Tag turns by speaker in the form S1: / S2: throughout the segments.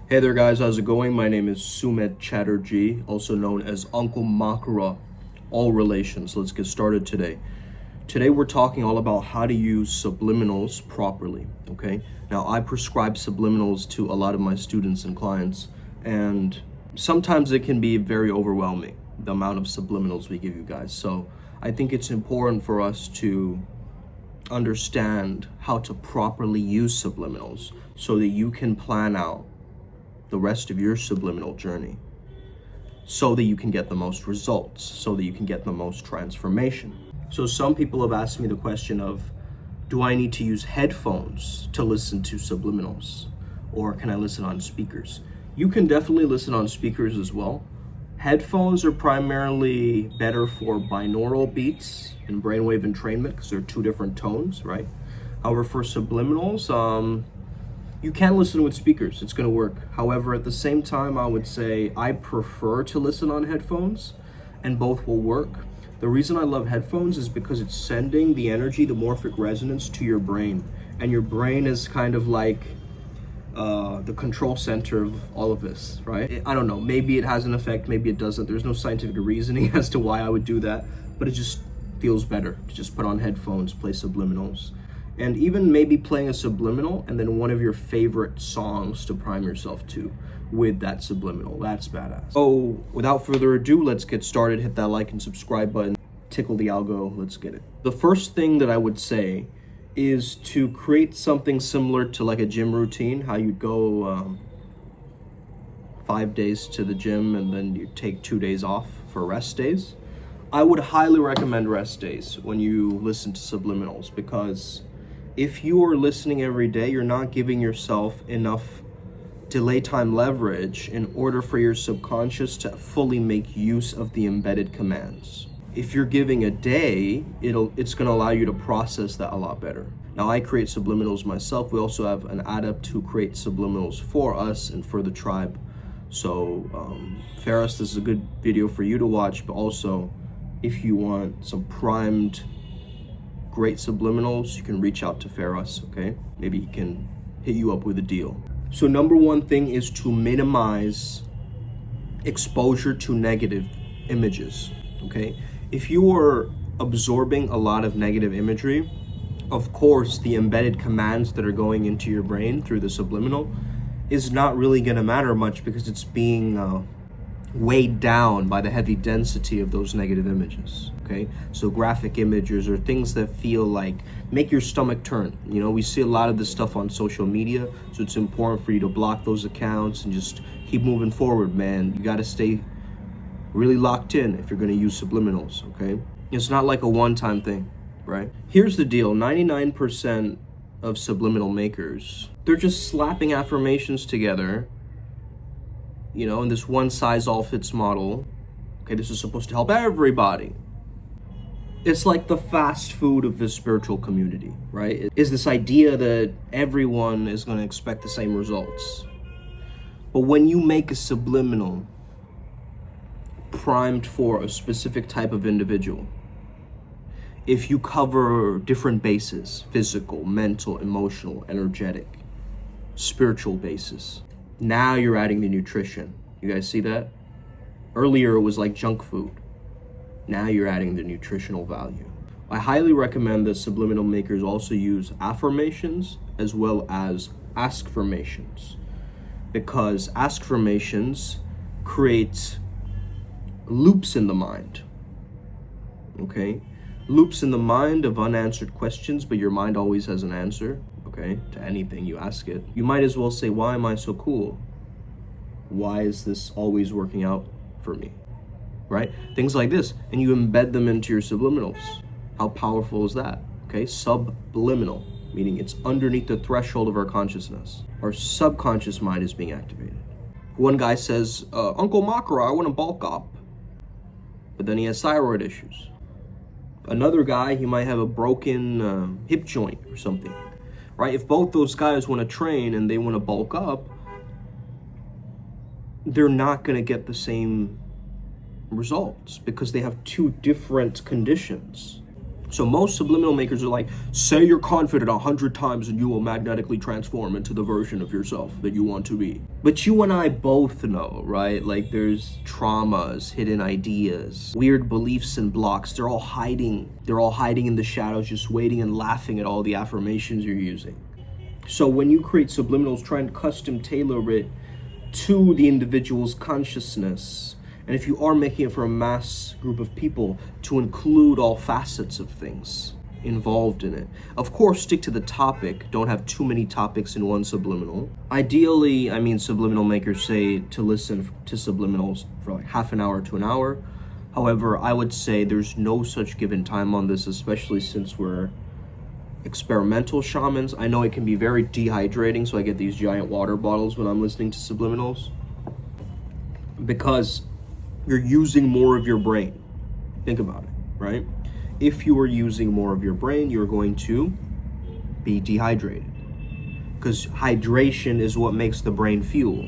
S1: Hey there guys, how's it going? My name is Sumit Chatterjee, also known as Uncle Makara, all relations. Let's get started today. Today we're talking all about how to use subliminals properly, okay? Now I prescribe subliminals to a lot of my students and clients, and sometimes it can be very overwhelming, the amount of subliminals we give you guys. So I think it's important for us to understand how to properly use subliminals so that you can plan out the rest of your subliminal journey so that you can get the most results, so that you can get the most transformation. So some people have asked me the question of, do I need to use headphones to listen to subliminals, or can I listen on speakers? You can definitely listen on speakers as well. Headphones are primarily better for binaural beats and brainwave entrainment because they're two different tones, right? However, for subliminals, you can listen with speakers, it's gonna work. However, at the same time, I would say I prefer to listen on headphones, and both will work. The reason I love headphones is because it's sending the energy, the morphic resonance to your brain. And your brain is kind of like the control center of all of this, right? I don't know, maybe it has an effect, maybe it doesn't. There's no scientific reasoning as to why I would do that, but it just feels better to just put on headphones, play subliminals. And even maybe playing a subliminal and then one of your favorite songs to prime yourself to with that subliminal. That's badass. So without further ado, let's get started. Hit that like and subscribe button, tickle the algo, let's get it. The first thing that I would say is to create something similar to like a gym routine, how you'd go 5 days to the gym and then you take 2 days off for rest days. I would highly recommend rest days when you listen to subliminals, because if you are listening every day, you're not giving yourself enough delay time leverage in order for your subconscious to fully make use of the embedded commands. If you're giving a day, it's going to allow you to process that a lot better. Now, I create subliminals myself. We also have an adept who creates subliminals for us and for the tribe. So, Ferris, this is a good video for you to watch, but also if you want some primed great subliminals, you can reach out to Ferris, okay? Maybe he can hit you up with a deal. So number one thing is to minimize exposure to negative images, okay? If you are absorbing a lot of negative imagery, of course, the embedded commands that are going into your brain through the subliminal is not really gonna matter much because it's being weighed down by the heavy density of those negative images, okay? So graphic images or things that feel like make your stomach turn. You know, we see a lot of this stuff on social media, so it's important for you to block those accounts and just keep moving forward, man. You gotta stay really locked in if you're gonna use subliminals, okay? It's not like a one-time thing, right? Here's the deal, 99% of subliminal makers, they're just slapping affirmations together, you know, in this one-size-all-fits model. Okay, this is supposed to help everybody. It's like the fast food of the spiritual community, right? Is this idea that everyone is going to expect the same results. But when you make a subliminal primed for a specific type of individual, if you cover different bases, physical, mental, emotional, energetic, spiritual bases, now you're adding the nutrition. You guys see that? Earlier it was like junk food. Now you're adding the nutritional value. I highly recommend that subliminal makers also use affirmations as well as askformations, because askformations create loops in the mind, okay? Loops in the mind of unanswered questions, but your mind always has an answer, okay, to anything you ask it. You might as well say, why am I so cool? Why is this always working out for me? Right? Things like this, and you embed them into your subliminals. How powerful is that? Okay, subliminal, meaning it's underneath the threshold of our consciousness. Our subconscious mind is being activated. One guy says, Uncle Makara, I want to bulk up, but then he has thyroid issues. Another guy, he might have a broken hip joint or something, right? If both those guys want to train and they want to bulk up, they're not going to get the same results because they have two different conditions. So most subliminal makers are like, say you're confident 100 times and you will magnetically transform into the version of yourself that you want to be. But you and I both know, right? Like there's traumas, hidden ideas, weird beliefs and blocks. They're all hiding in the shadows, just waiting and laughing at all the affirmations you're using. So when you create subliminals, try and custom tailor it to the individual's consciousness. And if you are making it for a mass group of people, to include all facets of things involved in it. Of course, stick to the topic. Don't have too many topics in one subliminal. Ideally, subliminal makers say to listen to subliminals for like half an hour to an hour. However, I would say there's no such given time on this, especially since we're experimental shamans. I know it can be very dehydrating, so I get these giant water bottles when I'm listening to subliminals, because you're using more of your brain. Think about it, right? If you are using more of your brain, you're going to be dehydrated, because hydration is what makes the brain fuel,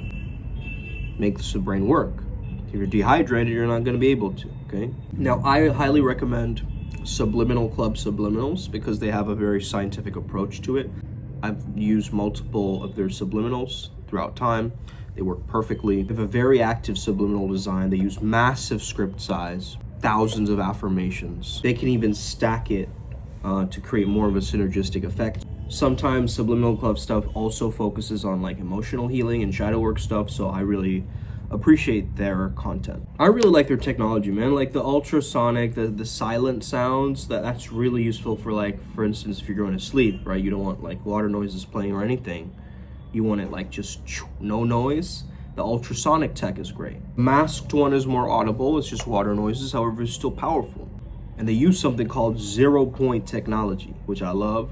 S1: makes the brain work. If you're dehydrated, you're not going to be able to, okay? Now, I highly recommend Subliminal Club Subliminals because they have a very scientific approach to it. I've used multiple of their subliminals throughout time. They work perfectly. They have a very active subliminal design. They use massive script size, thousands of affirmations. They can even stack it to create more of a synergistic effect. Sometimes Subliminal Club stuff also focuses on like emotional healing and shadow work stuff, so I really appreciate their content. I really like their technology, man. Like the ultrasonic, the silent sounds, that's really useful for, like, for instance, if you're going to sleep, right? You don't want like water noises playing or anything. You want it like just no noise. The ultrasonic tech is great. Masked one is more audible. It's just water noises. However, it's still powerful. And they use something called 0-point technology, which I love.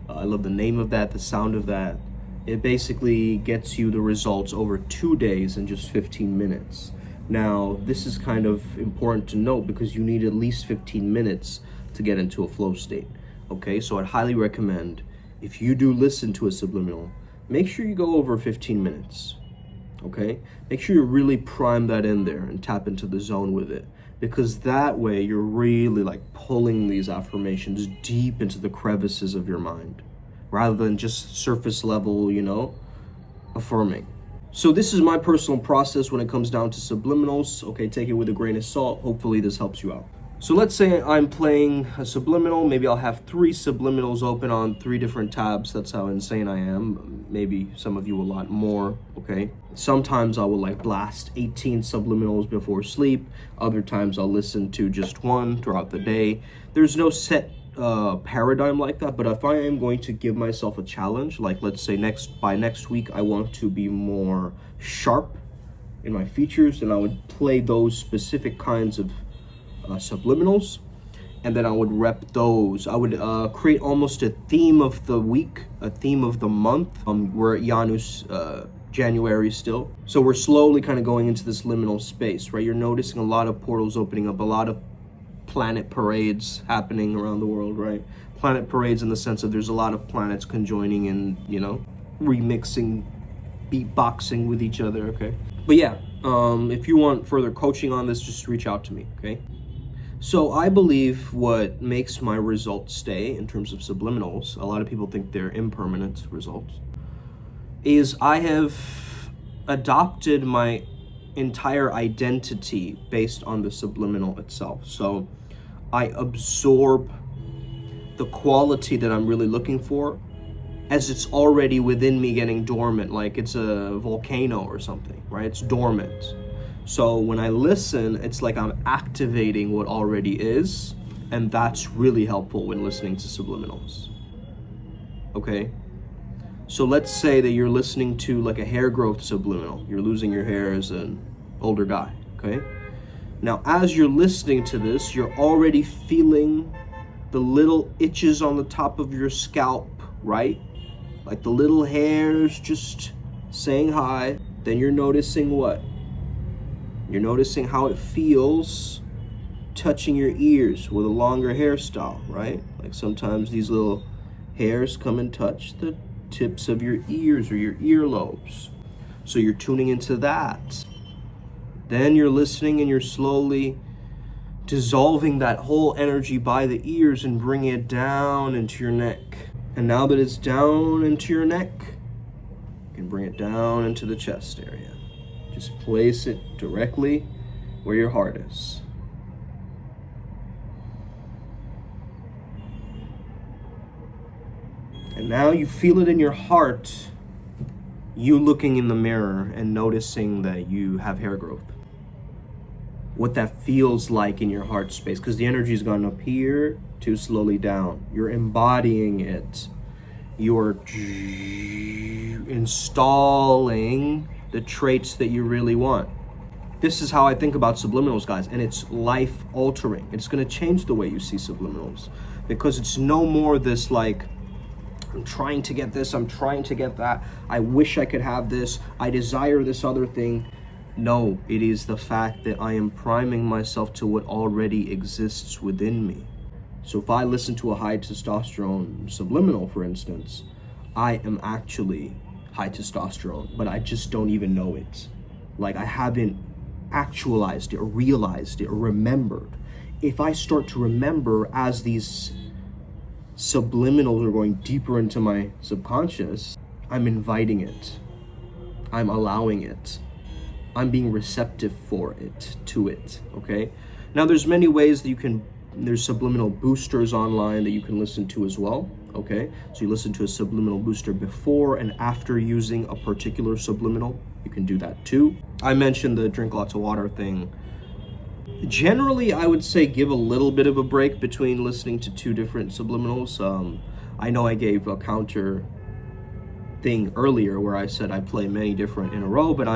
S1: I love the name of that, the sound of that. It basically gets you the results over 2 days in just 15 minutes. Now, this is kind of important to note because you need at least 15 minutes to get into a flow state. Okay, so I'd highly recommend, if you do listen to a subliminal, make sure you go over 15 minutes. Okay, make sure you really prime that in there and tap into the zone with it, because that way you're really like pulling these affirmations deep into the crevices of your mind, rather than just surface level, affirming. So this is my personal process when it comes down to subliminals. Okay, take it with a grain of salt. Hopefully this helps you out. So let's say I'm playing a subliminal. Maybe I'll have 3 subliminals open on 3 different tabs. That's how insane I am. Maybe some of you a lot more, okay? Sometimes I will like blast 18 subliminals before sleep. Other times I'll listen to just 1 throughout the day. There's no set paradigm like that, but if I am going to give myself a challenge, like let's say by next week I want to be more sharp in my features, then I would play those specific kinds of subliminals, and then I would rep those. I would create almost a theme of the week, a theme of the month. We're at Janus January still, so we're slowly kind of going into this liminal space, right? You're noticing a lot of portals opening up, a lot of planet parades happening around the world, right? Planet parades in the sense of there's a lot of planets conjoining and, remixing, beatboxing with each other, okay? But yeah, if you want further coaching on this, just reach out to me, okay? So I believe what makes my results stay in terms of subliminals, a lot of people think they're impermanent results, is I have adopted my entire identity based on the subliminal itself. So I absorb the quality that I'm really looking for as it's already within me, getting dormant, like it's a volcano or something, right? It's dormant. So when I listen, it's like I'm activating what already is, and that's really helpful when listening to subliminals. Okay? So let's say that you're listening to like a hair growth subliminal. You're losing your hair as an older guy, okay? Now, as you're listening to this, you're already feeling the little itches on the top of your scalp, right? Like the little hairs just saying hi. Then you're noticing what? You're noticing how it feels touching your ears with a longer hairstyle, right? Like sometimes these little hairs come and touch the tips of your ears or your earlobes. So you're tuning into that. Then you're listening and you're slowly dissolving that whole energy by the ears and bringing it down into your neck. And now that it's down into your neck, you can bring it down into the chest area. Just place it directly where your heart is. And now you feel it in your heart, you looking in the mirror and noticing that you have hair growth. What that feels like in your heart space, because the energy's gone up here to slowly down. You're embodying it. You're installing the traits that you really want. This is how I think about subliminals, guys, and it's life altering. It's going to change the way you see subliminals, because it's no more this like, I'm trying to get this, I'm trying to get that, I wish I could have this, I desire this other thing. No, it is the fact that I am priming myself to what already exists within me. So if I listen to a high testosterone subliminal, for instance, I am actually high testosterone, but I just don't even know it. Like, I haven't actualized it or realized it or remembered. If I start to remember as these subliminals are going deeper into my subconscious, I'm inviting it. I'm allowing it. I'm being receptive for it, to it, okay? Now, there's many ways that there's subliminal boosters online that you can listen to as well, okay? So you listen to a subliminal booster before and after using a particular subliminal. You can do that too. I mentioned the drink lots of water thing. Generally, I would say give a little bit of a break between listening to two different subliminals. I know I gave a counter thing earlier where I said I play many different in a row, but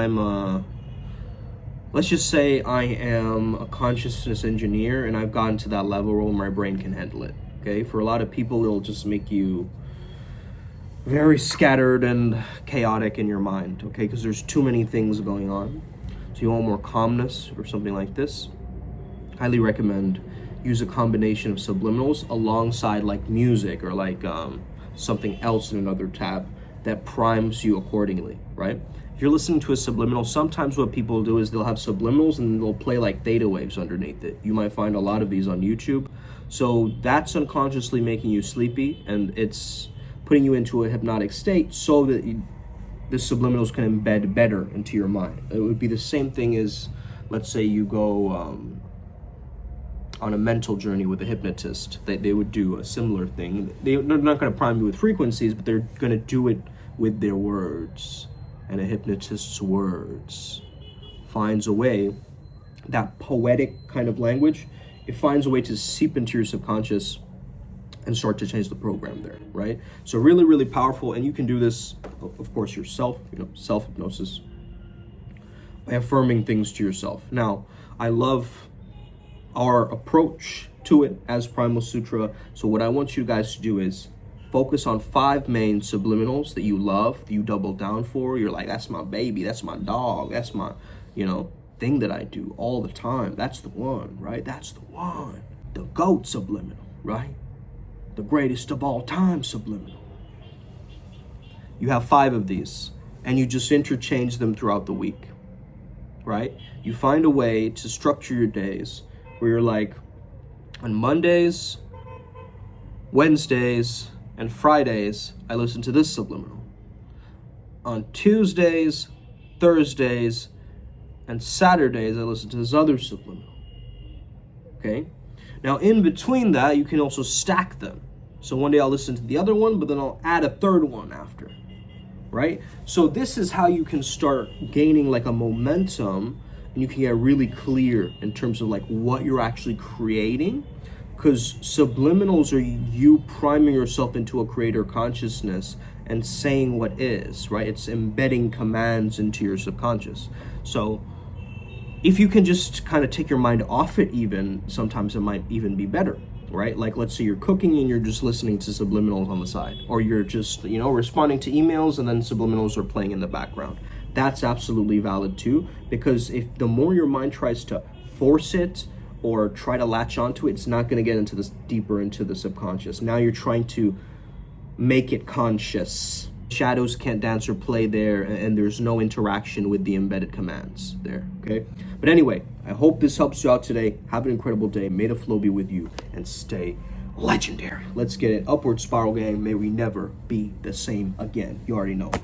S1: let's just say I am a consciousness engineer and I've gotten to that level where my brain can handle it, okay? For a lot of people, it'll just make you very scattered and chaotic in your mind, okay? Because there's too many things going on. So you want more calmness or something like this. Highly recommend use a combination of subliminals alongside like music or like something else in another tab that primes you accordingly, right? If you're listening to a subliminal, sometimes what people do is they'll have subliminals and they'll play like theta waves underneath it. You might find a lot of these on YouTube. So that's unconsciously making you sleepy, and it's putting you into a hypnotic state so that the subliminals can embed better into your mind. It would be the same thing as, let's say you go on a mental journey with a hypnotist. They would do a similar thing. They're not going to prime you with frequencies, but they're going to do it with their words. And a hypnotist's words finds a way, that poetic kind of language, it finds a way to seep into your subconscious and start to change the program there, right? So really, really powerful. And you can do this, of course, yourself, self-hypnosis, by affirming things to yourself. Now, I love our approach to it as Primal Sutra. So what I want you guys to do is focus on 5 main subliminals that you love, that you double down for. You're like, that's my baby, that's my dog, that's my, thing that I do all the time. That's the one, right? That's the one. The GOAT subliminal, right? The greatest of all time subliminal. You have 5 of these, and you just interchange them throughout the week, right? You find a way to structure your days where you're like, on Mondays, Wednesdays, and Fridays, I listen to this subliminal. On Tuesdays, Thursdays, and Saturdays, I listen to this other subliminal. Okay? Now, in between that, you can also stack them. So one day I'll listen to the other one, but then I'll add a third one after. Right? So this is how you can start gaining like a momentum, and you can get really clear in terms of like what you're actually creating. Because subliminals are you priming yourself into a creator consciousness and saying what is, right? It's embedding commands into your subconscious. So if you can just kind of take your mind off it even, sometimes it might even be better, right? Like let's say you're cooking and you're just listening to subliminals on the side, or you're just, responding to emails and then subliminals are playing in the background. That's absolutely valid too, because if the more your mind tries to force it, or try to latch onto it, it's not going to get deeper into the subconscious. Now you're trying to make it conscious, Shadows can't dance or play there, and there's no interaction with the embedded commands there, okay? But anyway, I hope this helps you out today. Have an incredible day. May the flow be with you, and stay legendary. Let's get it. Upward spiral, gang. May we never be the same again. You already know. Boom.